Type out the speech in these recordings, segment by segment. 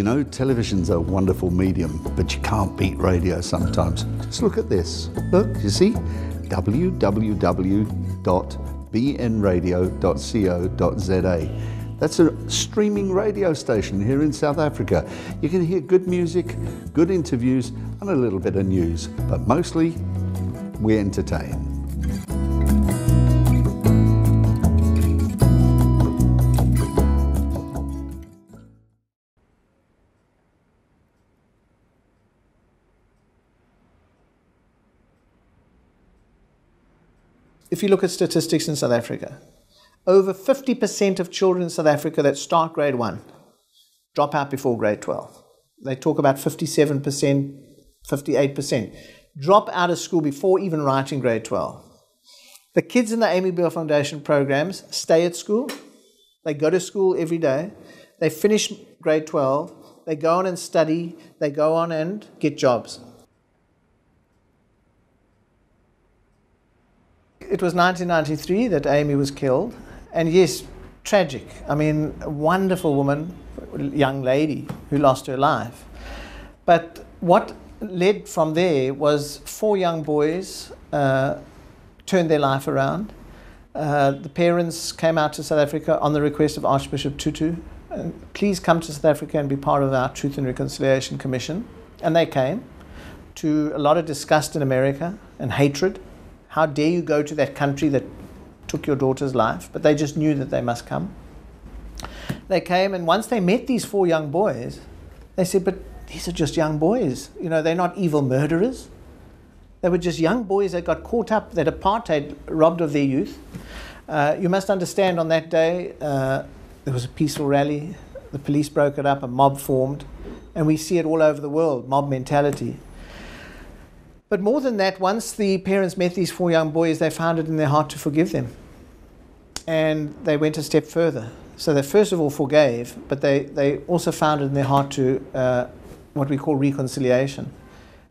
know, television's a wonderful medium, but you can't beat radio sometimes. Just look at this. Look, you see? www.bnradio.co.za. That's a streaming radio station here in South Africa. You can hear good music, good interviews, and a little bit of news, but mostly we entertain. If you look at statistics in South Africa, over 50% of children in South Africa that start grade 1 drop out before grade 12. They talk about 57%, 58% drop out of school before even writing grade 12. The kids in the Amy Biehl Foundation programs stay at school. They go to school every day. They finish grade 12. They go on and study. They go on and get jobs. It was 1993 that Amy was killed, and yes, tragic. I mean, a wonderful woman, young lady who lost her life. But what led from there was 4 young boys turned their life around. The parents came out to South Africa on the request of Archbishop Tutu, and please come to South Africa and be part of our Truth and Reconciliation Commission. And they came, to a lot of disgust in America and hatred. How dare you go to that country that took your daughter's life? But they just knew that they must come. They came, and once they met these 4 young boys, they said, but these are just young boys. You know, they're not evil murderers. They were just young boys that got caught up, that apartheid robbed of their youth. You must understand, on that day, there was a peaceful rally. The police broke it up, a mob formed, and we see it all over the world, mob mentality. But more than that, once the parents met these 4 young boys, they found it in their heart to forgive them. And they went a step further. So they first of all forgave, but they also found it in their heart to what we call reconciliation.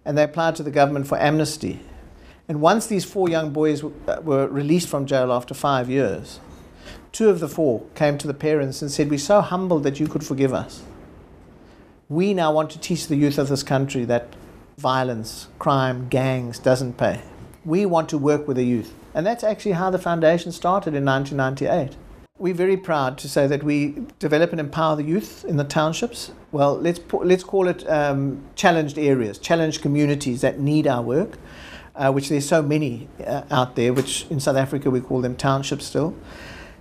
And they applied to the government for amnesty. And once these 4 young boys were released from jail after 5 years, 2 of the 4 came to the parents and said, we're so humbled that you could forgive us. We now want to teach the youth of this country that violence, crime, gangs doesn't pay. We want to work with the youth. And that's actually how the foundation started in 1998. We're very proud to say that we develop and empower the youth in the townships. Well, let's call it challenged areas, challenged communities that need our work, which there's so many out there, which in South Africa we call them townships still.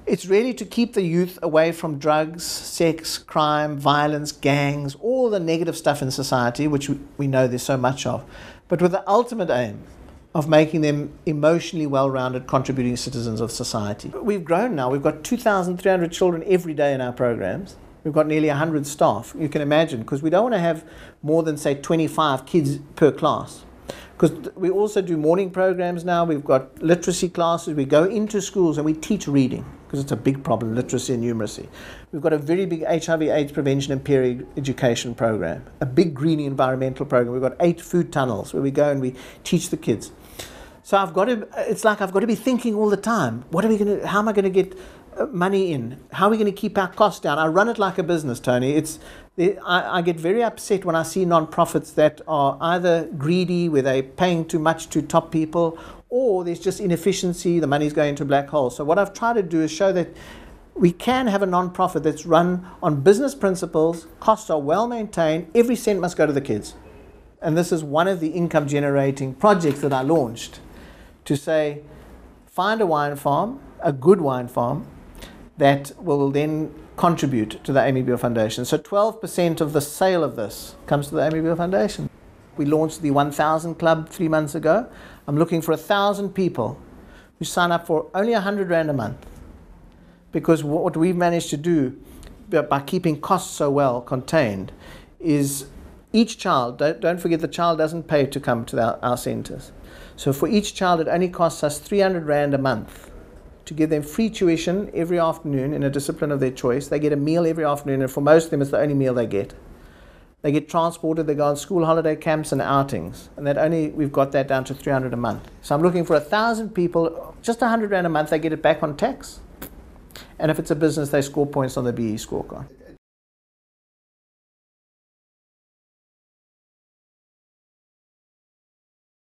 It's really to keep the youth away from drugs, sex, crime, violence, gangs, all the negative stuff in society, which we know there's so much of, but with the ultimate aim of making them emotionally well-rounded, contributing citizens of society. We've grown now. We've got 2,300 children every day in our programs. We've got nearly 100 staff. You can imagine, because we don't want to have more than, say, 25 kids per class. Because we also do morning programs now. We've got literacy classes. We go into schools and we teach reading, because it's a big problem, literacy and numeracy. We've got a very big HIV/AIDS prevention and peer education program, a big green environmental program. We've got 8 food tunnels where we go and we teach the kids. So it's like I've got to be thinking all the time, how am I going to get money in? How are we going to keep our costs down? I run it like a business, Tony. I get very upset when I see non-profits that are either greedy, where they're paying too much to top people, or there's just inefficiency, the money's going into a black hole. So what I've tried to do is show that we can have a non-profit that's run on business principles, costs are well maintained, every cent must go to the kids. And this is one of the income generating projects that I launched, to say, find a wine farm, a good wine farm, that will then contribute to the Amy Biehl Foundation. So 12% of the sale of this comes to the Amy Biehl Foundation. We launched the 1,000 Club 3 months ago. I'm looking for 1,000 people who sign up for only 100 Rand a month. Because what we've managed to do by keeping costs so well contained is each child, don't forget the child doesn't pay to come to our centers. So for each child it only costs us 300 Rand a month to give them free tuition every afternoon in a discipline of their choice. They get a meal every afternoon, and for most of them it's the only meal they get. They get transported, they go on school holiday camps and outings, and we've got that down to 300 a month. So I'm looking for 1,000 people, just 100 Rand a month, they get it back on tax. And if it's a business, they score points on the BEE Scorecard.